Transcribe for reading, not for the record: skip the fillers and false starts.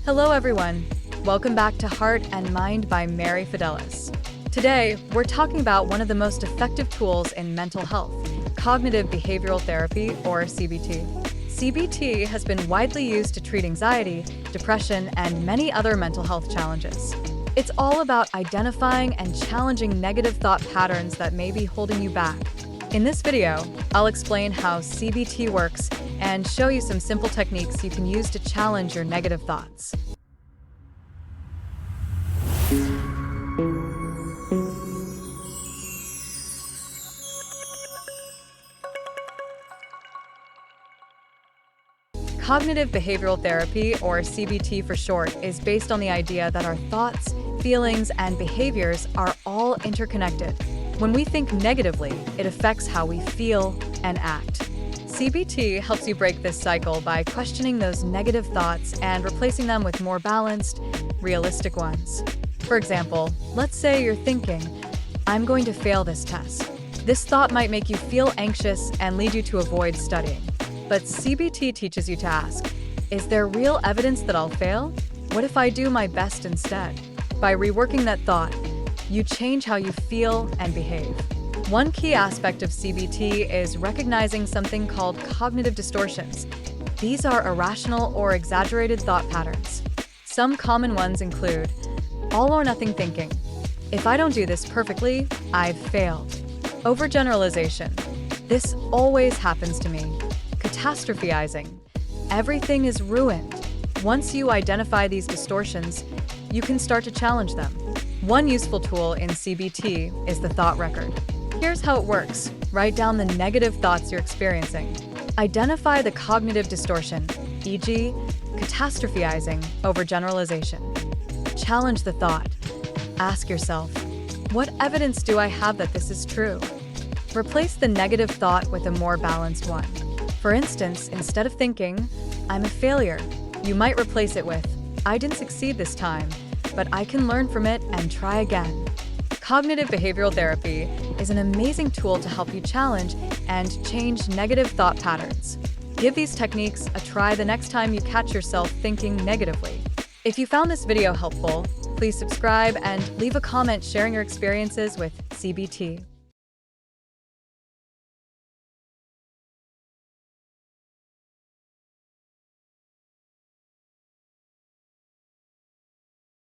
Hello everyone, welcome back to Heart and Mind by Mary Fidelis. Today, we're talking about one of the most effective tools in mental health, cognitive behavioral therapy or CBT. CBT has been widely used to treat anxiety, depression, and many other mental health challenges. It's all about identifying and challenging negative thought patterns that may be holding you back. In this video, I'll explain how CBT works and show you some simple techniques you can use to challenge your negative thoughts. Cognitive behavioral therapy, or CBT for short, is based on the idea that our thoughts, feelings, and behaviors are all interconnected. When we think negatively, it affects how we feel and act. CBT helps you break this cycle by questioning those negative thoughts and replacing them with more balanced, realistic ones. For example, let's say you're thinking, "I'm going to fail this test." This thought might make you feel anxious and lead you to avoid studying. But CBT teaches you to ask, is there real evidence that I'll fail? What if I do my best instead? By reworking that thought, you change how you feel and behave. One key aspect of CBT is recognizing something called cognitive distortions. These are irrational or exaggerated thought patterns. Some common ones include all or nothing thinking. If I don't do this perfectly, I've failed. Overgeneralization. This always happens to me. Catastrophizing. Everything is ruined. Once you identify these distortions, you can start to challenge them. One useful tool in CBT is the thought record. Here's how it works. Write down the negative thoughts you're experiencing. Identify the cognitive distortion, e.g., catastrophizing, overgeneralization. Challenge the thought. Ask yourself, what evidence do I have that this is true? Replace the negative thought with a more balanced one. For instance, instead of thinking, "I'm a failure," you might replace it with, "I didn't succeed this time, but I can learn from it and try again." Cognitive behavioral therapy is an amazing tool to help you challenge and change negative thought patterns. Give these techniques a try the next time you catch yourself thinking negatively. If you found this video helpful, please subscribe and leave a comment sharing your experiences with CBT.